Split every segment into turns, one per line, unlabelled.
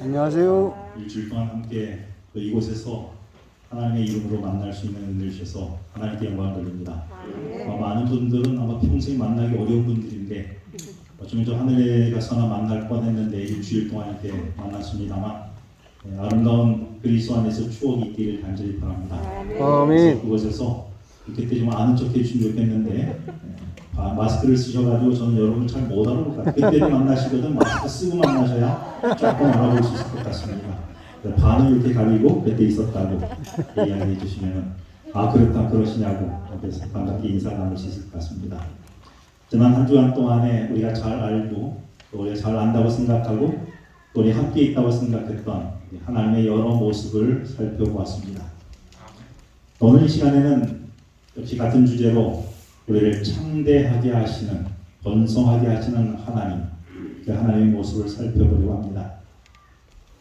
안녕하세요.
일주일 동안 함께 이곳에서 하나님의 이름으로 만날 수 있는 은혜를 주셔서 하나님께 영광을 돌립니다. 많은 분들은 아마 평생 만나기 어려운 분들인데 어쩌면 저 하늘에 가서나 만날 뻔했는데 일주일 동안 이렇게 만났습니다만 아름다운 그리스도 안에서 추억이 있기를 간절히 바랍니다.
아멘.
그곳에서 그때 좀 아는 척 해주시면 좋겠는데 마스크를 쓰셔가지고 저는 여러분 잘 못 알아볼 것 같아요. 그때 만나시거든 마스크 쓰고 만나셔야 조금 알아볼 수 있을 것 같습니다. 반을 이렇게 가리고 그때 있었다고 이야기해 주시면 그렇다 그러시냐고 그래서 반갑게 인사 나눌 수 있을 것 같습니다. 지난 한 주간 동안에 우리가 잘 알고 또 우리가 잘 안다고 생각하고 또 우리 함께 있다고 생각했던 하나님의 여러 모습을 살펴보았습니다. 오늘 이 시간에는 역시 같은 주제로 우리를 창대하게 하시는, 번성하게 하시는 하나님, 그 하나님의 모습을 살펴보려고 합니다.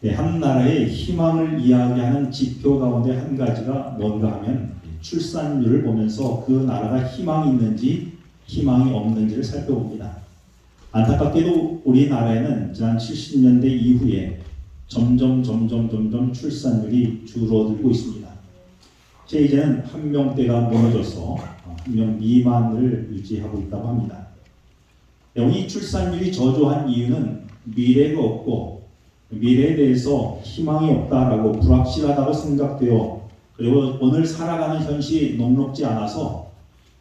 한 나라의 희망을 이야기하는 지표 가운데 한 가지가 뭔가 하면 출산율을 보면서 그 나라가 희망이 있는지 희망이 없는지를 살펴봅니다. 안타깝게도 우리나라에는 지난 70년대 이후에 점점 출산율이 줄어들고 있습니다. 이제는 한 명대가 무너져서 한 명 미만을 유지하고 있다고 합니다. 이 출산율이 저조한 이유는 미래가 없고 미래에 대해서 희망이 없다라고 불확실하다고 생각되어 그리고 오늘 살아가는 현실이 녹록지 않아서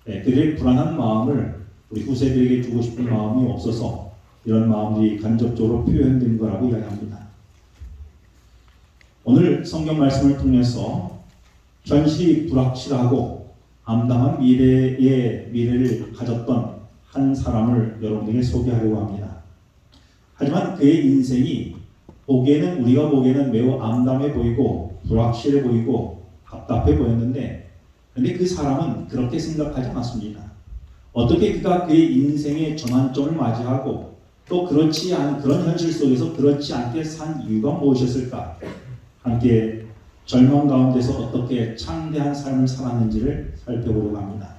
그들의 불안한 마음을 우리 후세들에게 주고 싶은 마음이 없어서 이런 마음들이 간접적으로 표현된 거라고 이야기합니다. 오늘 성경 말씀을 통해서 현실이 불확실하고 암담한 미래를 가졌던 한 사람을 여러분에게 소개하려고 합니다. 하지만 그의 인생이 우리가 보기에는 매우 암담해 보이고 불확실해 보이고 답답해 보였는데 그런데 그 사람은 그렇게 생각하지 않았습니다. 어떻게 그가 그의 인생의 전환점을 맞이하고 또 그렇지 않은 그런 현실 속에서 그렇지 않게 산 이유가 무엇이었을까? 함께 절망 가운데서 어떻게 창대한 삶을 살았는지를 살펴보려고 합니다.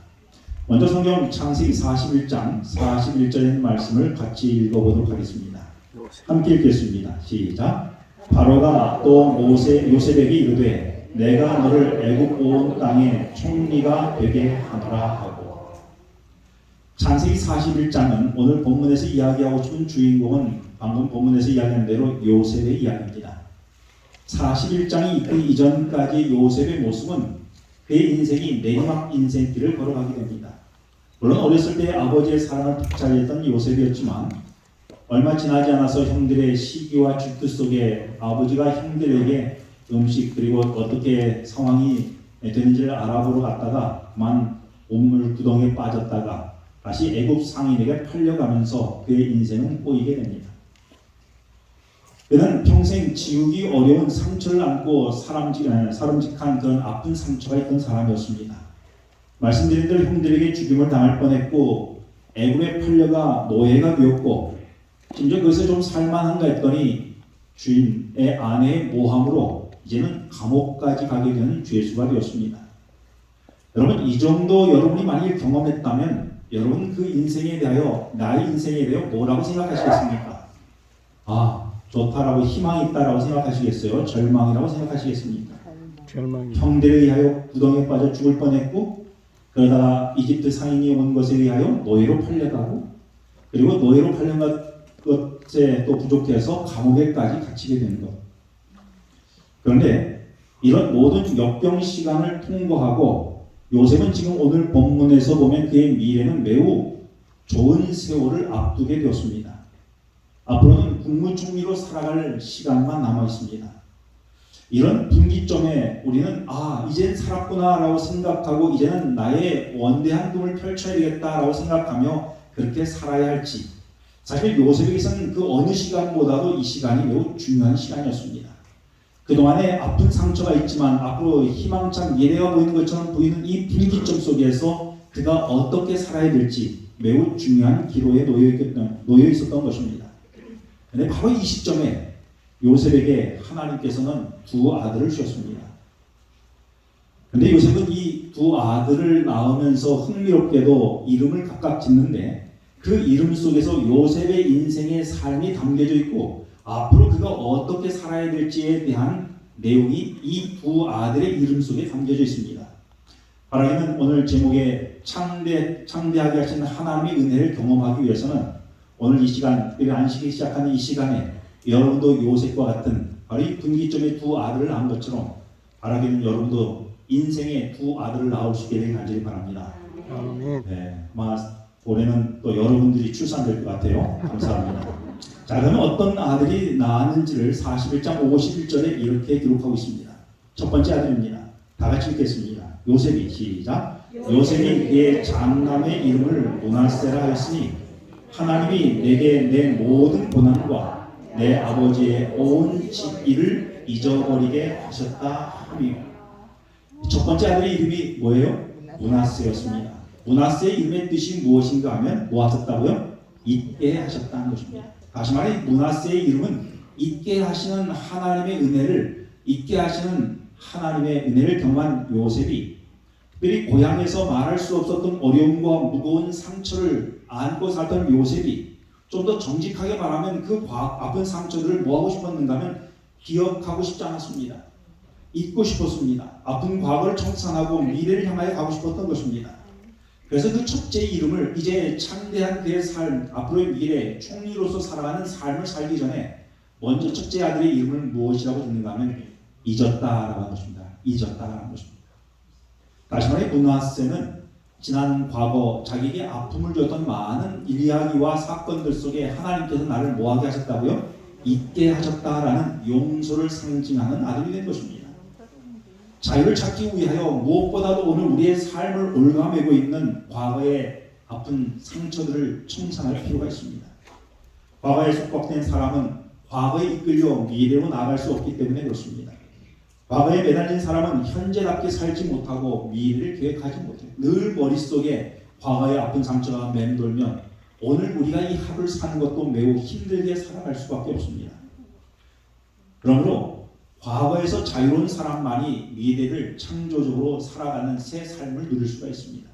먼저 성경 창세기 41장 41절의 말씀을 같이 읽어보도록 하겠습니다. 함께 읽겠습니다. 시작. 바로가 또 요셉에게 이르되 내가 너를 애굽 온 땅의 총리가 되게 하노라 하고. 창세기 41장은 오늘 본문에서 이야기하고 싶은 주인공은 방금 본문에서 이야기한 대로 요셉의 이야기입니다. 41장이 있기 이전까지 요셉의 모습은 그의 인생이 내리막 인생길을 걸어가게 됩니다. 물론 어렸을 때 아버지의 사랑을 독차지했던 요셉이었지만 얼마 지나지 않아서 형들의 시기와 질투 속에 아버지가 형들에게 음식 그리고 어떻게 상황이 되는지를 알아보러 갔다가 그만 온물 구덩이에 빠졌다가 다시 애굽 상인에게 팔려가면서 그의 인생은 꼬이게 됩니다. 그는 평생 지우기 어려운 상처를 안고 사람직한 그런 아픈 상처가 있던 사람이었습니다. 말씀드린 대로 형들에게 죽임을 당할 뻔했고 애굽에 팔려가 노예가 되었고 심지어 그것을 좀 살만한가 했더니 주인의 아내의 모함으로 이제는 감옥까지 가게 되는 죄수가 되었습니다. 여러분 이 정도 여러분이 만일 경험했다면 여러분 그 인생에 대하여 나의 인생에 대하여 뭐라고 생각하시겠습니까? 좋다라고 희망이 있다라고 생각하시겠어요? 절망이라고 생각하시겠습니까? 형들에 의하여 구덩이에 빠져 죽을 뻔했고 그러다가 이집트 상인이 온 것에 의하여 노예로 팔려가고 그리고 노예로 팔려간 것에 또 부족해서 감옥에까지 갇히게 되는 것. 그런데 이런 모든 역경 시간을 통과하고 요셉은 지금 오늘 본문에서 보면 그의 미래는 매우 좋은 세월을 앞두게 되었습니다. 앞으로는 국무총리로 살아갈 시간만 남아 있습니다. 이런 분기점에 우리는 이젠 살았구나 라고 생각하고 이제는 나의 원대한 꿈을 펼쳐야 되겠다 라고 생각하며 그렇게 살아야 할지 사실 요셉에게서는 그 어느 시간보다도 이 시간이 매우 중요한 시간이었습니다. 그동안에 아픈 상처가 있지만 앞으로 희망찬 미래가 보이는 것처럼 보이는 이 분기점 속에서 그가 어떻게 살아야 될지 매우 중요한 기로에 놓여 있었던 것입니다. 그런데 바로 이 시점에 요셉에게 하나님께서는 두 아들을 주셨습니다. 그런데 요셉은 이 두 아들을 낳으면서 흥미롭게도 이름을 각각 짓는데 그 이름 속에서 요셉의 인생의 삶이 담겨져 있고 앞으로 그가 어떻게 살아야 될지에 대한 내용이 이 두 아들의 이름 속에 담겨져 있습니다. 바라기는 오늘 제목에 창대하게 하신 하나님의 은혜를 경험하기 위해서는 오늘 이 시간, 우리가 안식이 시작하는 이 시간에 여러분도 요셉과 같은 바로 이 분기점의 두 아들을 낳은 것처럼 바라기는 여러분도 인생의 두 아들을 낳을 수 있게 되길 간절히 바랍니다.
아멘.
네, 올해는 또 여러분들이 출산될 것 같아요. 감사합니다. 자, 그러면 어떤 아들이 낳았는지를 41장 51절에 이렇게 기록하고 있습니다. 첫 번째 아들입니다. 다 같이 읽겠습니다. 요셉이 시작. 요셉이 그의 장남의 이름을 므낫세라 하였으니 하나님이 내게 내 모든 고난과 내 아버지의 온 집일을 잊어버리게 하셨다 하며. 첫 번째 아들의 이름이 뭐예요? 므낫세였습니다. 므낫세의 이름의 뜻이 무엇인가 하면 뭐 하셨다고요? 잊게 하셨다는 것입니다. 다시 말해 므낫세의 이름은 잊게 하시는 하나님의 은혜를 경험한 요셉이 특별히 고향에서 말할 수 없었던 어려움과 무거운 상처를 안고 살던 요셉이 좀 더 정직하게 말하면 그 아픈 상처들을 뭐하고 싶었는가 하면 기억하고 싶지 않았습니다. 잊고 싶었습니다. 아픈 과거를 청산하고 미래를 향하여 가고 싶었던 것입니다. 그래서 그 첫째의 이름을 이제 창대한 그의 삶, 앞으로의 미래, 총리로서 살아가는 삶을 살기 전에 먼저 첫째 아들의 이름을 무엇이라고 듣는가 하면 잊었다라고 하는 것입니다. 잊었다라는 것입니다. 다시 말해 므낫세는 지난 과거 자기에게 아픔을 줬던 많은 이야기와 사건들 속에 하나님께서 나를 뭐하게 하셨다고요? 잊게 하셨다라는 용서를 상징하는 아들이 된 것입니다. 자유를 찾기 위하여 무엇보다도 오늘 우리의 삶을 올가매고 있는 과거의 아픈 상처들을 청산할 필요가 있습니다. 과거에 속박된 사람은 과거에 이끌려 미래로 나아갈 수 없기 때문에 그렇습니다. 과거에 매달린 사람은 현재답게 살지 못하고 미래를 계획하지 못해요. 늘 머릿속에 과거의 아픈 상처가 맴돌면 오늘 우리가 이 하루를 사는 것도 매우 힘들게 살아갈 수밖에 없습니다. 그러므로 과거에서 자유로운 사람만이 미래를 창조적으로 살아가는 새 삶을 누릴 수가 있습니다.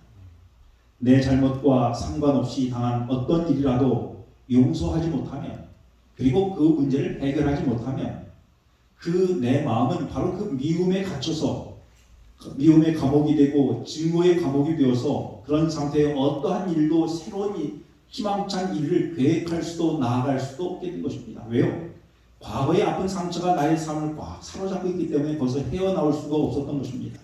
내 잘못과 상관없이 당한 어떤 일이라도 용서하지 못하면, 그리고 그 문제를 해결하지 못하면 그 내 마음은 바로 그 미움에 갇혀서 미움의 감옥이 되고 증오의 감옥이 되어서 그런 상태에 어떠한 일도 새로운 희망찬 일을 계획할 수도 나아갈 수도 없게 된 것입니다. 왜요? 과거의 아픈 상처가 나의 삶을 꽉 사로잡고 있기 때문에 거기서 헤어나올 수가 없었던 것입니다.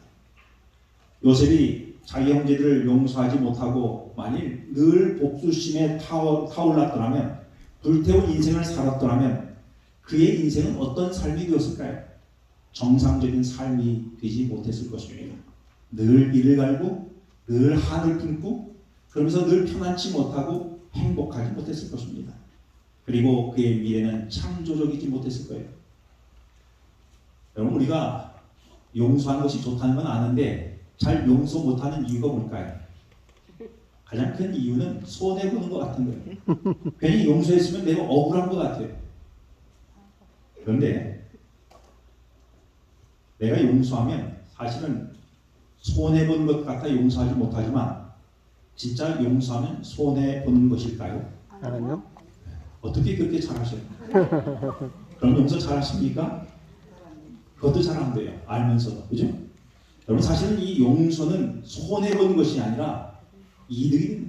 요셉이 자기 형제들을 용서하지 못하고 만일 늘 복수심에 타올랐더라면, 불태운 인생을 살았더라면 그의 인생은 어떤 삶이 되었을까요? 정상적인 삶이 되지 못했을 것입니다. 늘 이를 갈고 늘 한을 품고 그러면서 늘 편안치 못하고 행복하지 못했을 것입니다. 그리고 그의 미래는 창조적이지 못했을 거예요. 여러분, 우리가 용서하는 것이 좋다는 건 아는데 잘 용서 못하는 이유가 뭘까요? 가장 큰 이유는 손해보는 것 같은 거예요. 괜히 용서했으면 내가 억울한 것 같아요. 그런데 내가 용서하면 사실은 손해보는 것 같아 용서하지 못하지만 진짜 용서하면 손해보는 것일까요?
아니요.
어떻게 그렇게 잘하셔요? 그럼 용서 잘하십니까? 그것도 잘 안 돼요. 알면서도. 그죠? 여러분, 사실은 이 용서는 손해보는 것이 아니라 이득이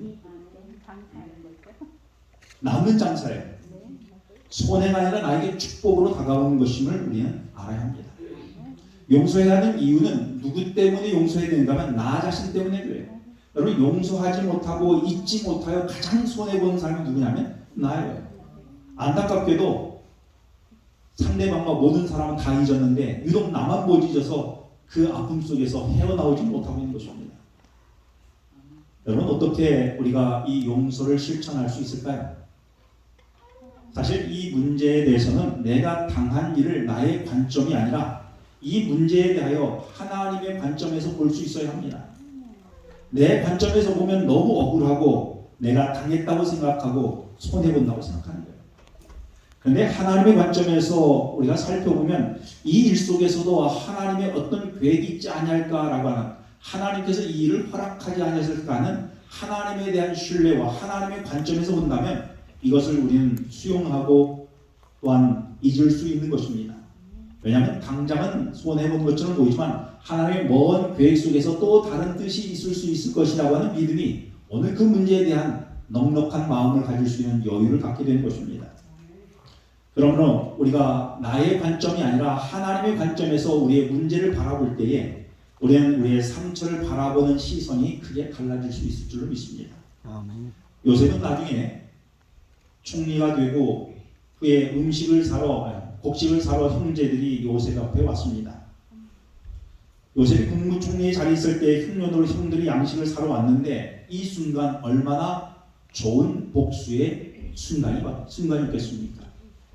남는 장사예요. 손해가 아니라 나에게 축복으로 다가오는 것임을 우리는 알아야 합니다. 용서해야 하는 이유는 누구 때문에 용서해야 되는가 하면 나 자신 때문에 그래요. 여러분, 용서하지 못하고 잊지 못하여 가장 손해보는 사람이 누구냐면 나예요. 안타깝게도 상대방과 모든 사람은 다 잊었는데 유독 나만 못 잊어서 그 아픔 속에서 헤어나오지 못하고 있는 것입니다. 여러분, 어떻게 우리가 이 용서를 실천할 수 있을까요? 사실 이 문제에 대해서는 내가 당한 일을 나의 관점이 아니라 이 문제에 대하여 하나님의 관점에서 볼 수 있어야 합니다. 내 관점에서 보면 너무 억울하고 내가 당했다고 생각하고 손해본다고 생각하는 거예요. 그런데 하나님의 관점에서 우리가 살펴보면 이 일 속에서도 하나님의 어떤 계획이 있지 아니할까라고 하는, 하나님께서 이 일을 허락하지 아니하실까 하는 하나님에 대한 신뢰와 하나님의 관점에서 본다면 이것을 우리는 수용하고 또한 잊을 수 있는 것입니다. 왜냐하면 당장은 손해본 것처럼 보이지만 하나님의 먼 계획 속에서 또 다른 뜻이 있을 수 있을 것이라고 하는 믿음이 오늘 그 문제에 대한 넉넉한 마음을 가질 수 있는 여유를 갖게 되는 것입니다. 그러므로 우리가 나의 관점이 아니라 하나님의 관점에서 우리의 문제를 바라볼 때에 우리는 우리의 상처를 바라보는 시선이 크게 달라질 수 있을 줄로 믿습니다.
아멘.
요셉은 나중에 총리가 되고 후에 곡식을 사러 형제들이 요셉 앞에 왔습니다. 요셉이 국무총리에 자리에 있을 때 흉년으로 형들이 양식을 사러 왔는데 이 순간 얼마나 좋은 복수의 순간이었겠습니까?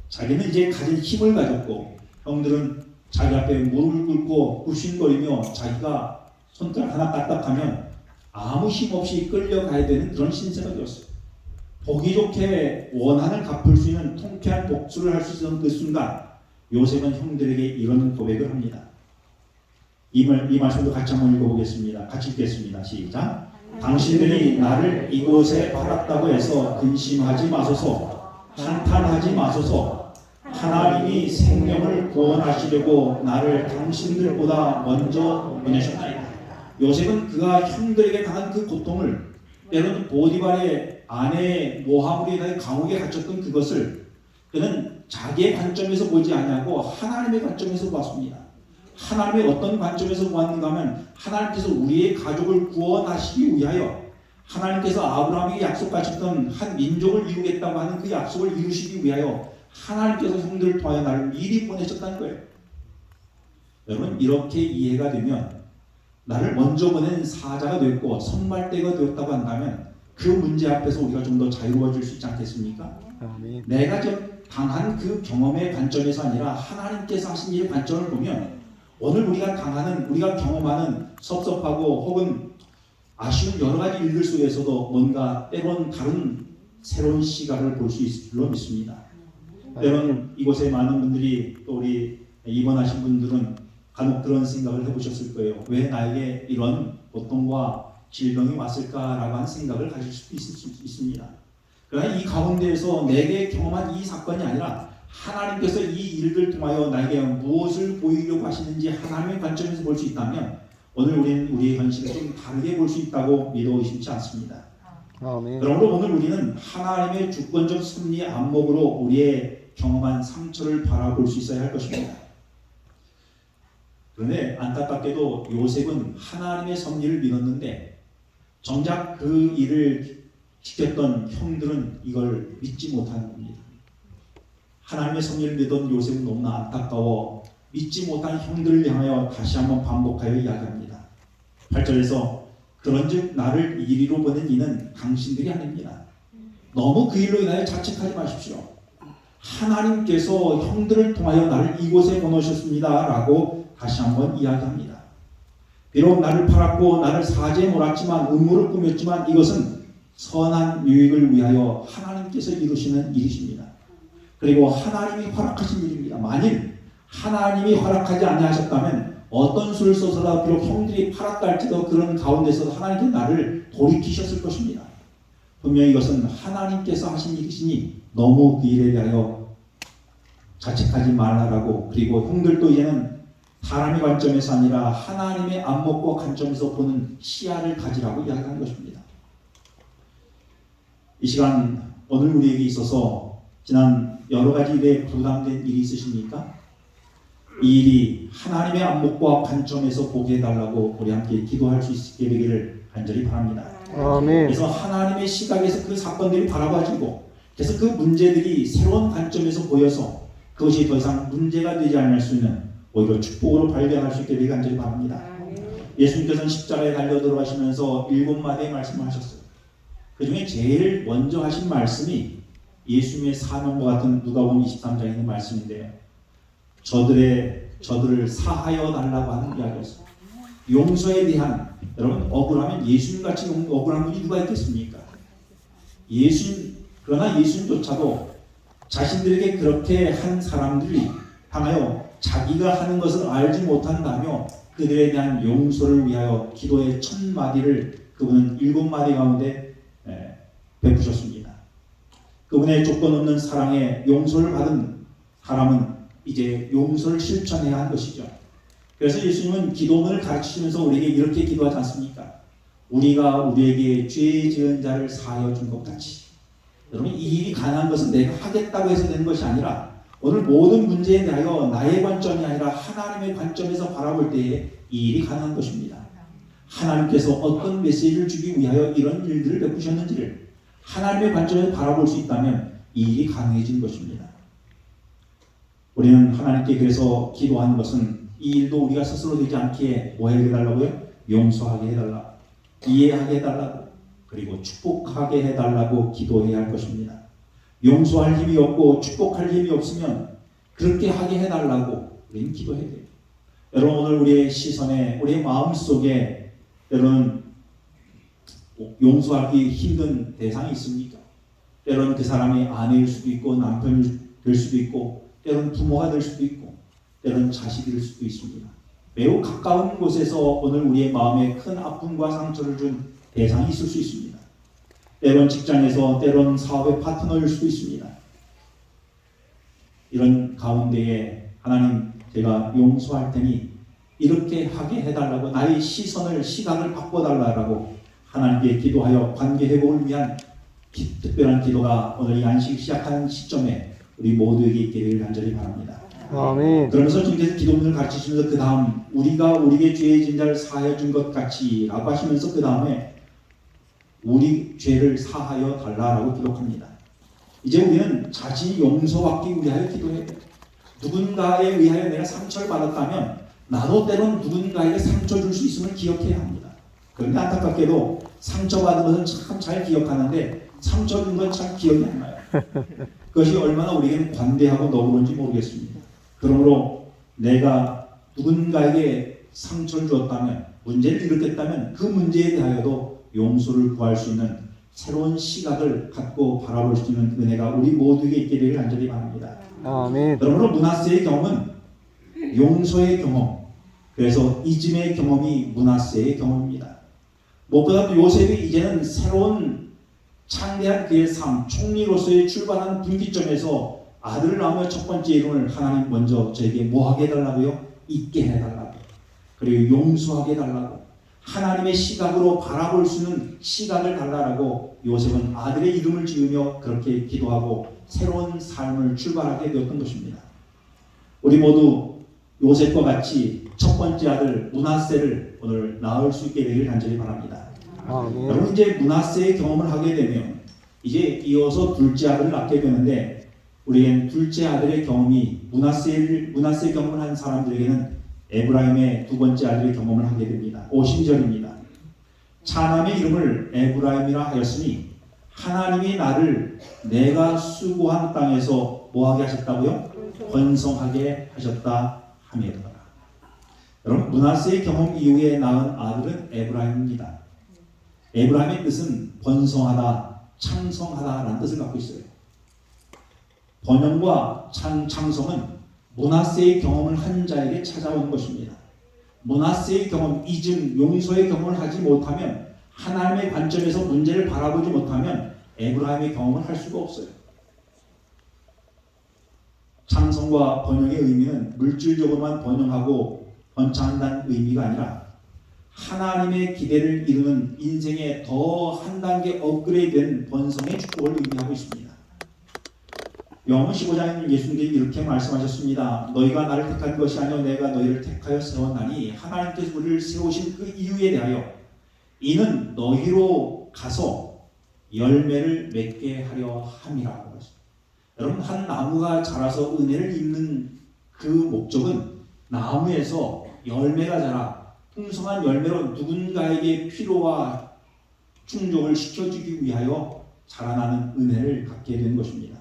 자기는 이제 가진 힘을 가졌고 형들은 자기 앞에 무릎을 꿇고 굽신거리며 자기가 손가락 하나 까딱하면 아무 힘 없이 끌려가야 되는 그런 신세가 되었어요. 보기 좋게 원한을 갚을 수 있는 통쾌한 복수를 할 수 있었던 그 순간 요셉은 형들에게 이런 고백을 합니다. 이 말씀도 같이 한번 읽어보겠습니다. 같이 읽겠습니다. 시작. 당신들이 나를 이곳에 팔았다고 해서 근심하지 마소서, 한탄하지 마소서. 하나님이 생명을 구원하시려고 나를 당신들보다 먼저 보내셨나이다. 요셉은 그가 형들에게 당한 그 고통을, 때로는 보디발의 아내 모하브에 감옥에 갇혔던 그것을 그는 자기의 관점에서 보지 않냐고 하나님의 관점에서 보았습니다. 하나님의 어떤 관점에서 보았는가 하면 하나님께서 우리의 가족을 구원하시기 위하여 하나님께서 아브라함에게 약속하셨던 한 민족을 이루겠다고 하는 그 약속을 이루시기 위하여 하나님께서 형들을 통하여 나를 미리 보내셨다는 거예요. 여러분, 이렇게 이해가 되면 나를 먼저 보낸 사자가 되었고 선발대가 되었다고 한다면 그 문제 앞에서 우리가 좀 더 자유로워질 수 있지 않겠습니까?
아멘.
내가 당한 그 경험의 관점에서 아니라 하나님께서 하신 일의 관점을 보면 오늘 우리가 경험하는 섭섭하고 혹은 아쉬운 여러 가지 일들 속에서도 뭔가 때론 다른 새로운 시각을 볼 수 있을 줄로 믿습니다. 때론 이곳에 많은 분들이 또 우리 입원하신 분들은 간혹 그런 생각을 해보셨을 거예요. 왜 나에게 이런 고통과 질병이 왔을까라고 하는 생각을 가질 수도 있을 수 있습니다. 그러나 이 가운데에서 내게 경험한 이 사건이 아니라 하나님께서 이 일을 통하여 나에게 무엇을 보이려고 하시는지 하나님의 관점에서 볼 수 있다면 오늘 우리는 우리의 현실을 좀 다르게 볼 수 있다고 믿어 의심치 않습니다.
아멘.
그러므로 오늘 우리는 하나님의 주권적 섭리의 안목으로 우리의 경험한 상처를 바라볼 수 있어야 할 것입니다. 그런데 안타깝게도 요셉은 하나님의 섭리를 믿었는데 정작 그 일을 지켰던 형들은 이걸 믿지 못하는 겁니다. 하나님의 섭리를 믿던 요셉은 너무나 안타까워 믿지 못한 형들을 향하여 다시 한번 반복하여 이야기합니다. 8절에서 그런즉 나를 이리로 보낸 이는 당신들이 아닙니다. 너무 그 일로 인하여 자책하지 마십시오. 하나님께서 형들을 통하여 나를 이곳에 보내셨습니다 라고 다시 한번 이야기합니다. 비록 나를 팔았고 나를 사지에 몰았지만 음모를 꾸몄지만 이것은 선한 유익을 위하여 하나님께서 이루시는 일이십니다. 그리고 하나님이 허락하신 일입니다. 만일 하나님이 허락하지 아니하셨다면 어떤 수를 써서라 비록 형들이 팔았다 할지도 그런 가운데서 하나님께서 나를 돌이키셨을 것입니다. 분명히 이것은 하나님께서 하신 일이시니 너무 그 일에 대하여 자책하지 말라라고, 그리고 형들도 이제는 사람의 관점에서 아니라 하나님의 안목과 관점에서 보는 시야를 가지라고 이야기하는 것입니다. 이 시간 오늘 우리에게 있어서 지난 여러 가지 일에 부담된 일이 있으십니까? 이 일이 하나님의 안목과 관점에서 보게 해달라고 우리 함께 기도할 수 있게 되기를 간절히 바랍니다.
아멘.
그래서 하나님의 시각에서 그 사건들이 바라봐지고 그래서 그 문제들이 새로운 관점에서 보여서 그것이 더 이상 문제가 되지 않을 수 있는 오히려 축복으로 발견할 수 있게 되기를 간절히 바랍니다. 예수님께서는 십자가에 달려 들어가시면서 7마디의 말씀을 하셨어요. 그 중에 제일 먼저 하신 말씀이 예수님의 사명과 같은 누가복음 23장에 있는 말씀인데요. 저들을 사하여 달라고 하는 이야기였어요. 용서에 대한, 여러분 억울하면 예수님같이 억울한 분이 누가 있겠습니까? 그러나 예수님조차도 자신들에게 그렇게 한 사람들이 향하여 자기가 하는 것을 알지 못한다며 그들에 대한 용서를 위하여 기도의 1000마디를 그분은 7마디 가운데 베푸셨습니다. 그분의 조건 없는 사랑에 용서를 받은 사람은 이제 용서를 실천해야 하는 것이죠. 그래서 예수님은 기도문을 가르치시면서 우리에게 이렇게 기도하지 않습니까? 우리가 우리에게 죄 지은 자를 사하여 준 것 같이. 여러분, 이 일이 가능한 것은 내가 하겠다고 해서 되는 것이 아니라 오늘 모든 문제에 대하여 나의 관점이 아니라 하나님의 관점에서 바라볼 때에 이 일이 가능한 것입니다. 하나님께서 어떤 메시지를 주기 위하여 이런 일들을 베푸셨는지를 하나님의 관점에서 바라볼 수 있다면 이 일이 가능해진 것입니다. 우리는 하나님께 그래서 기도하는 것은 이 일도 우리가 스스로 되지 않게 뭐 해달라고요? 용서하게 해달라, 이해하게 해달라고, 그리고 축복하게 해달라고 기도해야 할 것입니다. 용서할 힘이 없고 축복할 힘이 없으면 그렇게 하게 해달라고 우리는 기도해야 돼요. 여러분, 오늘 우리의 시선에, 우리의 마음속에 여러분 용서하기 힘든 대상이 있습니까? 때로는 그 사람이 아내일 수도 있고 남편이 될 수도 있고 때로는 부모가 될 수도 있고 때로는 자식이 될 수도 있습니다. 매우 가까운 곳에서 오늘 우리의 마음에 큰 아픔과 상처를 준 대상이 있을 수 있습니다. 때론 직장에서, 때론 사업의 파트너일 수도 있습니다. 이런 가운데에 하나님, 제가 용서할 테니 이렇게 하게 해달라고, 나의 시각을 바꿔달라고 하나님께 기도하여 관계 회복을 위한 특별한 기도가 오늘 이 안식 시작하는 시점에 우리 모두에게 있게 되기를 간절히 바랍니다.
아멘.
그러면서 주님께서 기도문을 가르치시면서 그 다음 우리가 우리에게 죄의 진 자를 사하여 준 것 같이 라고 하시면서 그 다음에 우리 죄를 사하여 달라라고 기록합니다. 이제 우리는 자신이 용서받기 위하여 기도해야 돼요. 누군가에 의하여 내가 상처를 받았다면 나도 때론 누군가에게 상처 줄 수 있음을 기억해야 합니다. 그런데 안타깝게도 상처받은 것은 참 잘 기억하는데 상처 준 건 참 기억이 안 나요. 그것이 얼마나 우리에게는 관대하고 너그러운지 모르겠습니다. 그러므로 내가 누군가에게 상처를 주었다면, 문제를 일으켰다면 그 문제에 대하여도 용서를 구할 수 있는 새로운 시각을 갖고 바라볼 수 있는 은혜가 우리 모두에게 있게 되기를 간절히 바랍니다.
아멘.
그러므로 므낫세의 경험은 용서의 경험, 그래서 이즘의 경험이 므낫세의 경험입니다. 무엇보다도 요셉이 이제는 새로운 창대한 그의 삶, 총리로서의 출발한 분기점에서 아들을 낳으며 첫 번째 이름을 하나님 먼저 저에게 뭐하게 해달라고요? 있게 해달라고, 그리고 용서하게 해달라고, 하나님의 시각으로 바라볼 수 있는 시각을 달라라고 요셉은 아들의 이름을 지으며 그렇게 기도하고 새로운 삶을 출발하게 되었던 것입니다. 우리 모두 요셉과 같이 첫 번째 아들 므낫세를 오늘 낳을 수 있게 되기를 간절히 바랍니다.
아멘.
여러분, 이제 므낫세의 경험을 하게 되면 이제 이어서 둘째 아들을 낳게 되는데, 우리는 둘째 아들의 경험이 므낫세 경험을 한 사람들에게는 에브라임의 두 번째 아들의 경험을 하게 됩니다. 50절입니다. 차남의 이름을 에브라임이라 하였으니 하나님이 나를 내가 수고한 땅에서 뭐하게 하셨다고요? 번성하게 하셨다 하매더라. 여러분, 므낫세의 경험 이후에 낳은 아들은 에브라임입니다. 에브라임의 뜻은 번성하다, 창성하다라는 뜻을 갖고 있어요. 번영과 창성은 므낫세의 경험을 한 자에게 찾아온 것입니다. 므낫세의 경험, 이즘, 용서의 경험을 하지 못하면, 하나님의 관점에서 문제를 바라보지 못하면 에브라임의 경험을 할 수가 없어요. 창성과 번영의 의미는 물질적으로만 번영하고 번창한다는 의미가 아니라 하나님의 기대를 이루는 인생의 더 한 단계 업그레이드된 번성의 축복을 의미하고 있습니다. 요한복음 15장에는 예수님께서 이렇게 말씀하셨습니다. 너희가 나를 택한 것이 아니요 내가 너희를 택하여 세웠나니, 하나님께서 우리를 세우신 그 이유에 대하여 이는 너희로 가서 열매를 맺게 하려 함이라고 하셨습니다. 여러분, 한 나무가 자라서 은혜를 입는 그 목적은 나무에서 열매가 자라 풍성한 열매로 누군가에게 필요와 충족을 시켜주기 위하여 자라나는 은혜를 갖게 된 것입니다.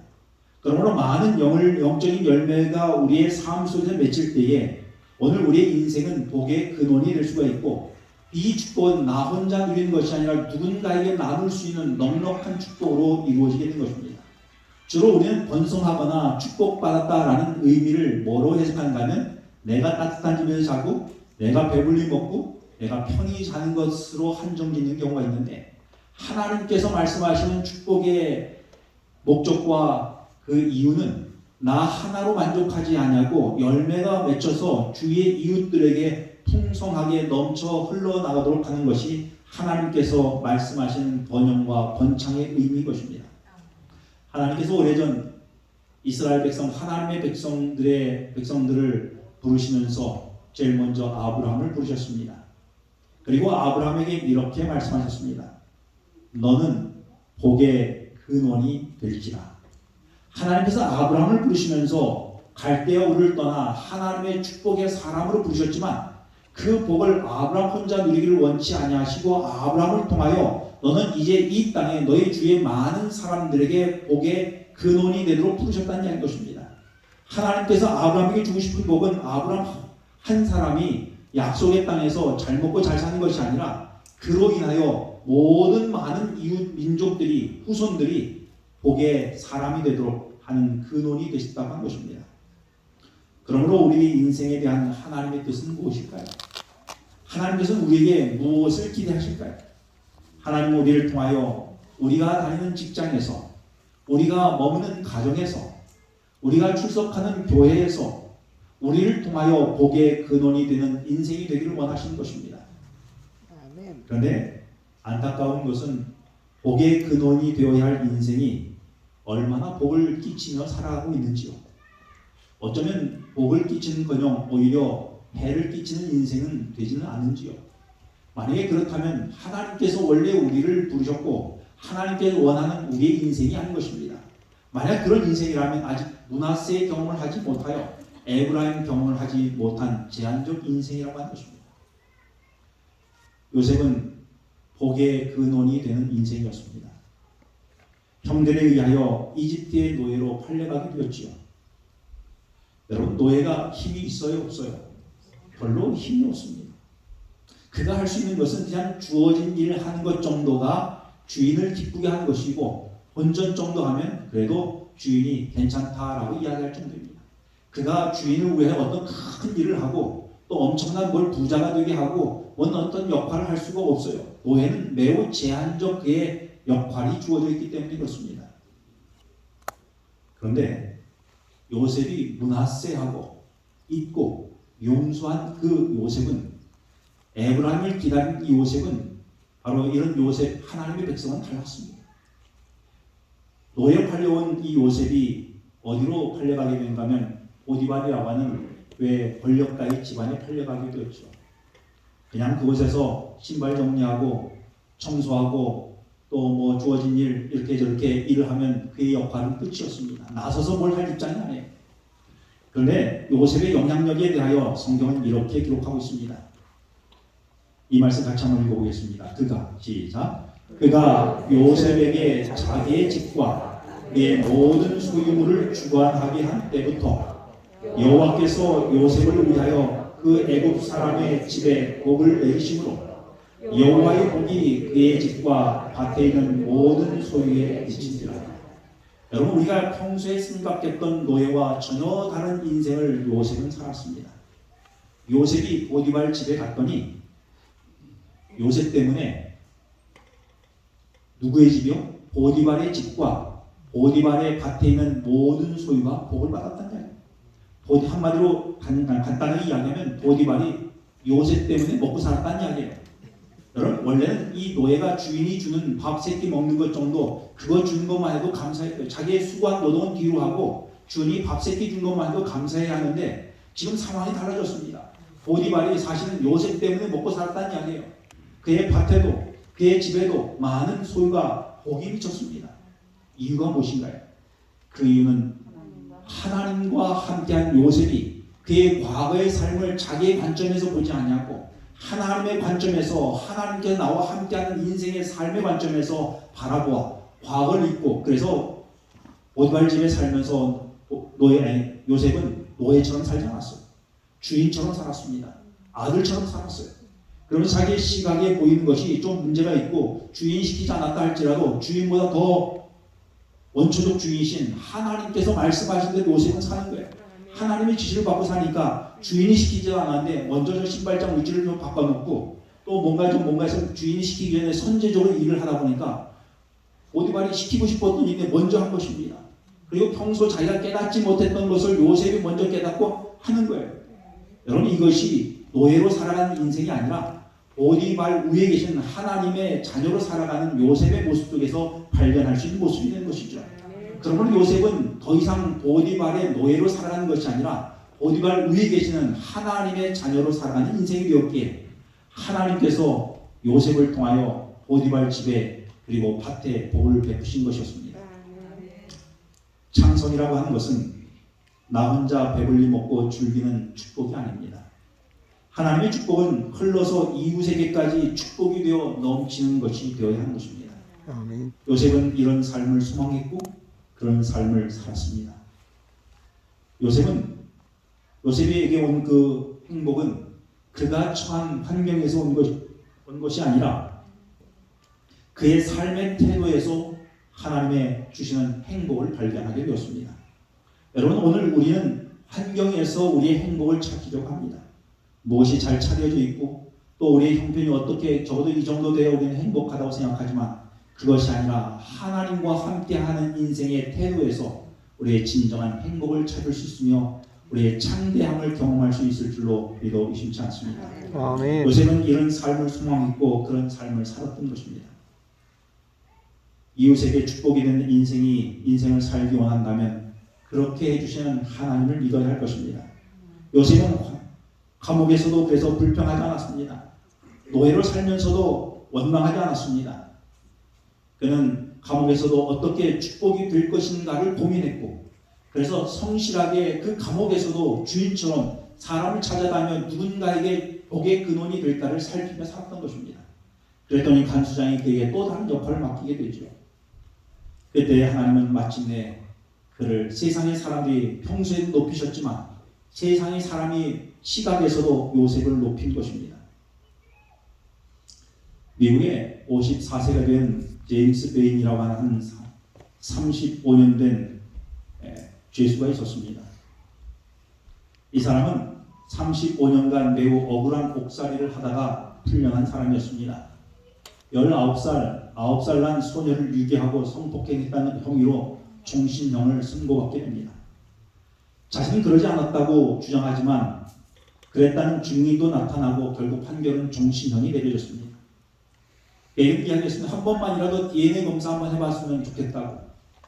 그러므로 많은 영적인 열매가 우리의 삶 속에서 맺힐 때에 오늘 우리의 인생은 복의 근원이 될 수가 있고, 이 축복은 나 혼자 누리는 것이 아니라 누군가에게 나눌 수 있는 넉넉한 축복으로 이루어지게 된 것입니다. 주로 우리는 번성하거나 축복받았다라는 의미를 뭐로 해석한다면, 내가 따뜻한 집에서 자고 내가 배불리 먹고 내가 편히 자는 것으로 한정짓는 경우가 있는데, 하나님께서 말씀하시는 축복의 목적과 그 이유는 나 하나로 만족하지 아니하고 열매가 맺혀서 주위의 이웃들에게 풍성하게 넘쳐 흘러나가도록 하는 것이 하나님께서 말씀하시는 번영과 번창의 의미인 것입니다. 하나님께서 오래전 이스라엘 백성, 하나님의 백성들을 부르시면서 제일 먼저 아브라함을 부르셨습니다. 그리고 아브라함에게 이렇게 말씀하셨습니다. 너는 복의 근원이 될지라. 하나님께서 아브라함을 부르시면서 갈대아 우르를 떠나 하나님의 축복의 사람으로 부르셨지만 그 복을 아브라함 혼자 누리기를 원치 아니하시고 아브라함을 통하여 너는 이제 이 땅에 너희 주위의 많은 사람들에게 복의 근원이 되도록 부르셨다는 이야기인 것입니다. 하나님께서 아브라함에게 주고 싶은 복은 아브라함 한 사람이 약속의 땅에서 잘 먹고 잘 사는 것이 아니라 그로 인하여 모든 많은 이웃 민족들이 후손들이 복의 사람이 되도록 하는 근원이 되셨다고 한 것입니다. 그러므로 우리 인생에 대한 하나님의 뜻은 무엇일까요? 하나님께서는 우리에게 무엇을 기대하실까요? 하나님은 우리를 통하여 우리가 다니는 직장에서, 우리가 머무는 가정에서, 우리가 출석하는 교회에서 우리를 통하여 복의 근원이 되는 인생이 되기를 원하시는 것입니다. 그런데 안타까운 것은 복의 근원이 되어야 할 인생이 얼마나 복을 끼치며 살아가고 있는지요. 어쩌면 복을 끼치는커녕 오히려 해를 끼치는 인생은 되지는 않은지요. 만약에 그렇다면 하나님께서 원래 우리를 부르셨고 하나님께서 원하는 우리의 인생이 아닌 것입니다. 만약 그런 인생이라면 아직 므낫세의 경험을 하지 못하여 에브라임 경험을 하지 못한 제한적 인생이라고 하는 것입니다. 요셉은 복의 근원이 되는 인생이었습니다. 형들에 의하여 이집트의 노예로 팔려가게 되었지요. 여러분, 노예가 힘이 있어요, 없어요? 별로 힘이 없습니다. 그가 할 수 있는 것은 그냥 주어진 일을 하는 것 정도가 주인을 기쁘게 하는 것이고 본전 정도 하면 그래도 주인이 괜찮다라고 이야기할 정도입니다. 그가 주인을 위해 어떤 큰 일을 하고 또 엄청난 뭘 부자가 되게 하고 어떤 역할을 할 수가 없어요. 노예는 매우 제한적 그의 역할이 주어져 있기 때문에 그렇습니다. 그런데 요셉이 므낫세하고 잊고 용서한 그 요셉은, 에브라임을 기다린 이 요셉은 바로 이런 요셉, 하나님의 백성은 달랐습니다. 노예 팔려온 이 요셉이 어디로 팔려가게 된가 하면 보디발이라고 하는 왜 권력가의 집안에 팔려가게 되었죠. 그냥 그곳에서 신발 정리하고 청소하고 또 뭐 주어진 일 이렇게 저렇게 일을 하면 그의 역할은 끝이었습니다. 나서서 뭘 할 입장이 아니에요. 그런데 요셉의 영향력에 대하여 성경은 이렇게 기록하고 있습니다. 이 말씀 같이 한번 읽어보겠습니다. 그가 요셉에게 자기의 집과 그의 모든 소유물을 주관하게 한 때부터 여호와께서 요셉을 위하여 그 애굽 사람의 집에 복을 내리심으로 여호와의 복이 그의 집과 밭에 있는 모든 소유에 미친지라. 여러분, 우리가 평소에 생각했던 노예와 전혀 다른 인생을 요셉은 살았습니다. 요셉이 보디발 집에 갔더니 요셉 때문에 누구의 집이요? 보디발의 집과 보디발의 밭에 있는 모든 소유가 복을 받았다는 이야기예요. 한마디로 간단하게 이야기하면 보디발이 요셉 때문에 먹고 살았다는 이야기예요. 여러분, 원래는 이 노예가 주인이 주는 밥 세 끼 먹는 것 정도, 그거 주는 것만 해도 감사해요. 자기의 수고한 노동은 뒤로 하고 주인이 밥 세 끼 준 것만 해도 감사해야 하는데 지금 상황이 달라졌습니다. 보디발이 사실은 요셉 때문에 먹고 살았다는 이야기예요. 그의 밭에도 그의 집에도 많은 소유가 복이 미쳤습니다. 이유가 무엇인가요? 그 이유는 하나님과 함께한 요셉이 그의 과거의 삶을 자기의 관점에서 보지 않냐고 하나님의 관점에서, 하나님께서 나와 함께하는 인생의 삶의 관점에서 바라보아 과거를 잊고, 그래서 보디발 집에 살면서 요셉은 노예처럼 살지 않았어요. 주인처럼 살았습니다. 아들처럼 살았어요. 그러면 자기의 시각에 보이는 것이 좀 문제가 있고 주인 시키지 않았다 할지라도 주인보다 더 원초적 주인이신 하나님께서 말씀하신 대로 요셉은 사는 거예요. 하나님의 지시를 받고 사니까 주인이 시키지 않았는데 먼저 저 신발장 위치를 좀 바꿔놓고 또 뭔가 해서 주인이 시키기 전에 선제적으로 일을 하다 보니까 보디발이 시키고 싶었던 일에 먼저 한 것입니다. 그리고 평소 자기가 깨닫지 못했던 것을 요셉이 먼저 깨닫고 하는 거예요. 여러분, 이것이 노예로 살아가는 인생이 아니라 보디발 위에 계신 하나님의 자녀로 살아가는 요셉의 모습 속에서 발견할 수 있는 모습이 되는 것이죠. 그러므로 요셉은 더 이상 보디발의 노예로 살아가는 것이 아니라 보디발 위에 계시는 하나님의 자녀로 살아가는 인생이 되었기에 하나님께서 요셉을 통하여 보디발 집에 그리고 밭에 복을 베푸신 것이었습니다. 창성이라고 하는 것은 나 혼자 배불리 먹고 즐기는 축복이 아닙니다. 하나님의 축복은 흘러서 이웃에게까지 축복이 되어 넘치는 것이 되어야 하는 것입니다.
아멘.
요셉은 이런 삶을 소망했고 그런 삶을 살았습니다. 요셉에게 온 그 행복은 그가 처한 환경에서 온 것이 아니라 그의 삶의 태도에서 하나님의 주시는 행복을 발견하게 되었습니다. 여러분, 오늘 우리는 환경에서 우리의 행복을 찾기려고 합니다. 무엇이 잘 차려져 있고 또 우리의 형편이 어떻게 적어도 이 정도 되어 우리는 행복하다고 생각하지만 그것이 아니라 하나님과 함께하는 인생의 태도에서 우리의 진정한 행복을 찾을 수 있으며 우리의 창대함을 경험할 수 있을 줄로 믿어 의심치 않습니다.
아멘.
요셉은 이런 삶을 소망했고 그런 삶을 살았던 것입니다. 이웃에게 축복이 되는 인생을 살기 원한다면 그렇게 해주시는 하나님을 믿어야 할 것입니다. 요셉은 감옥에서도 그래서 불평하지 않았습니다. 노예로 살면서도 원망하지 않았습니다. 그는 감옥에서도 어떻게 축복이 될 것인가를 고민했고 그래서 성실하게 그 감옥에서도 주인처럼 사람을 찾아다니며 누군가에게 복의 근원이 될까를 살피며 살았던 것입니다. 그랬더니 간수장이 그에게 또 다른 역할을 맡기게 되죠. 그때 하나님은 마침내 그를 세상의 사람들이 평소에 높이셨지만 세상의 사람이 시각에서도 요셉을 높인 것입니다. 미국에 54세가 된 제임스 베인이라고 하는 35년 된 죄수가 있었습니다. 이 사람은 35년간 매우 억울한 옥살이를 하다가 풀려난 사람이었습니다. 9살 난 소녀를 유괴하고 성폭행했다는 혐의로 종신형을 선고받게 됩니다. 자신은 그러지 않았다고 주장하지만 그랬다는 증인도 나타나고 결국 판결은 종신형이 내려졌습니다. 베일은 이야기했습니다. 한 번만이라도 DNA 검사 한번 해봤으면 좋겠다고.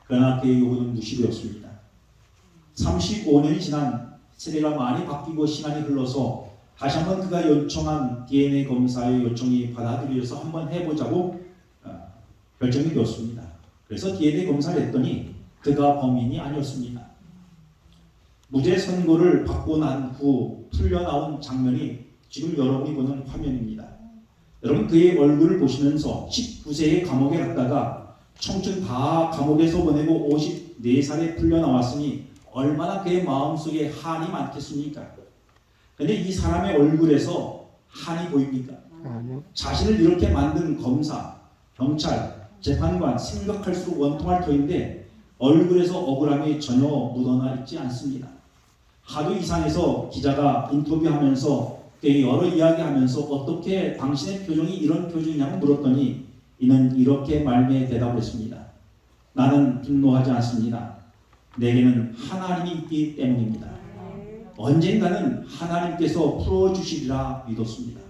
그러나 그의 요구는 무시되었습니다. 35년이 지난 세대가 많이 바뀌고 시간이 흘러서 다시 한번 그가 요청한 DNA 검사의 요청이 받아들여져서 한번 해보자고 결정이 되었습니다. 그래서 DNA 검사를 했더니 그가 범인이 아니었습니다. 무죄 선고를 받고 난 후 풀려나온 장면이 지금 여러분이 보는 화면입니다. 여러분, 그의 얼굴을 보시면서 19세의 감옥에 갔다가 청춘 다 감옥에서 보내고 54살에 풀려나왔으니 얼마나 그의 마음속에 한이 많겠습니까? 그런데 이 사람의 얼굴에서 한이 보입니까?
아니요.
자신을 이렇게 만든 검사, 경찰, 재판관 생각할수록 원통할 터인데 얼굴에서 억울함이 전혀 묻어나 있지 않습니다. 하도 이상해서 기자가 인터뷰하면서 여러 이야기하면서 어떻게 당신의 표정이 이런 표정이냐고 물었더니 이는 이렇게 말미에 대답을 했습니다. 나는 분노하지 않습니다. 내게는 하나님이 있기 때문입니다. 언젠가는 하나님께서 풀어주시리라 믿었습니다.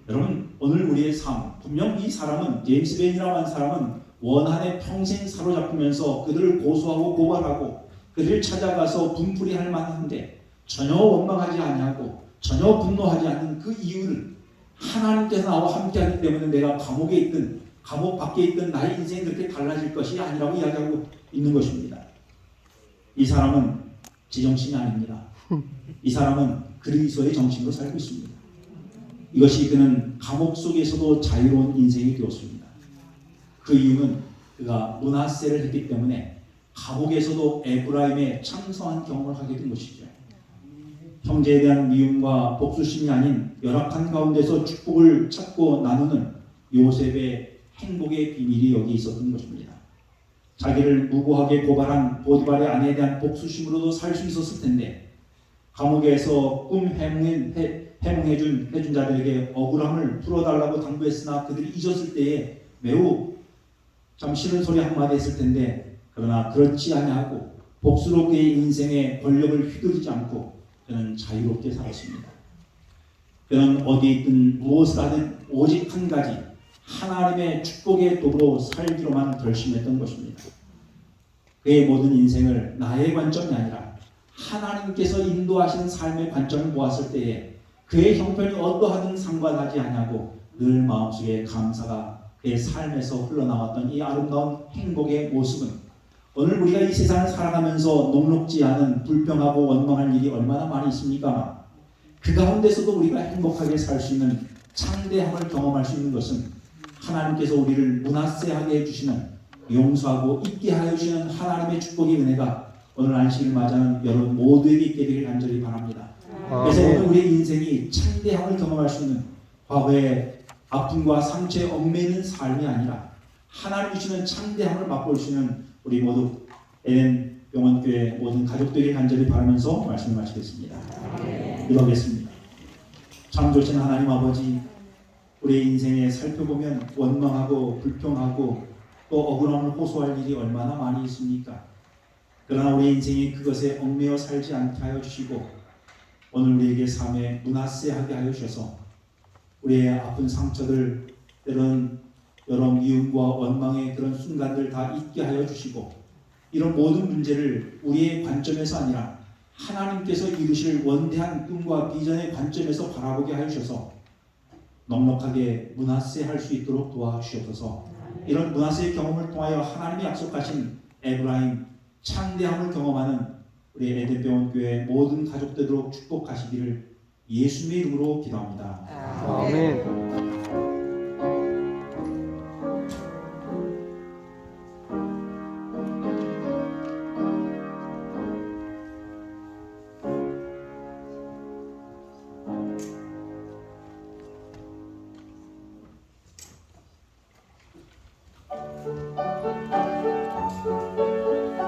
여러분, 오늘 우리의 삶, 분명 이 사람은 제임스 베인이라고 하는 사람은 원한에 평생 사로잡히면서 그들을 고소하고 고발하고 그들을 찾아가서 분풀이 할 만한데 전혀 원망하지 아니하고 전혀 분노하지 않는 그 이유는 하나님께서 나와 함께하기 때문에 내가 감옥에 있든 감옥 밖에 있든 나의 인생이 그렇게 달라질 것이 아니라고 이야기하고 있는 것입니다. 이 사람은 제정신이 아닙니다. 이 사람은 그리스도의 정신으로 살고 있습니다. 이것이 그는 감옥 속에서도 자유로운 인생이 되었습니다. 그 이유는 그가 므낫세를 했기 때문에 감옥에서도 에브라임의 창성한 경험을 하게 된 것이죠. 형제에 대한 미움과 복수심이 아닌 열악한 가운데서 축복을 찾고 나누는 요셉의 행복의 비밀이 여기 있었던 것입니다. 자기를 무고하게 고발한 보디발의 아내에 대한 복수심으로도 살 수 있었을 텐데 감옥에서 꿈 해몽해준 자들에게 억울함을 풀어달라고 당부했으나 그들이 잊었을 때에 매우 참 싫은 소리 한마디 했을 텐데 그러나 그렇지 아니하고 복수로 그의 인생의 권력을 휘두르지 않고 그는 자유롭게 살았습니다. 그는 어디 있든 무엇을 하든 오직 한 가지 하나님의 축복의 도구로 살기로만 결심했던 것입니다. 그의 모든 인생을 나의 관점이 아니라 하나님께서 인도하시는 삶의 관점을 보았을 때에 그의 형편이 어떠하든 상관하지 아니하고 늘 마음속에 감사가 그의 삶에서 흘러나왔던 이 아름다운 행복의 모습은 오늘 우리가 이 세상을 살아가면서 녹록지 않은 불평하고 원망할 일이 얼마나 많이 있습니까? 그 가운데서도 우리가 행복하게 살 수 있는 창대함을 경험할 수 있는 것은 하나님께서 우리를 문화세하게 해주시는 용서하고 있게 하여 주시는 하나님의 축복의 은혜가 오늘 안식을 맞이하는 여러분 모두에게 있게 되길 간절히 바랍니다. 그래서 오늘 우리의 인생이 창대함을 경험할 수 있는 과거의 아픔과 상처에 얽매이는 삶이 아니라 하나님 주시는 창대함을 맛볼 수 있는 우리 모두 에덴 영원교회 모든 가족들이 간절히 바라면서 말씀을 마치겠습니다. 기도하겠습니다. 참 좋으신 하나님 아버지, 우리의 인생에 살펴보면 원망하고 불평하고 또 억울함을 호소할 일이 얼마나 많이 있습니까? 그러나 우리 인생이 그것에 얽매여 살지 않게 하여 주시고 오늘 우리에게 삶에 문화세하게 하여 주셔서 우리의 아픈 상처들 때론 여러 미움과 원망의 그런 순간들 다 잊게 하여 주시고 이런 모든 문제를 우리의 관점에서 아니라 하나님께서 이루실 원대한 꿈과 비전의 관점에서 바라보게 하여 주셔서 넉넉하게 문화세 할 수 있도록 도와주시옵소서. 이런 문화세의 경험을 통하여 하나님이 약속하신 에브라임 창대함을 경험하는 우리 에덴병원 교회 모든 가족들도록 축복하시기를 예수님의 이름으로 기도합니다.
아멘.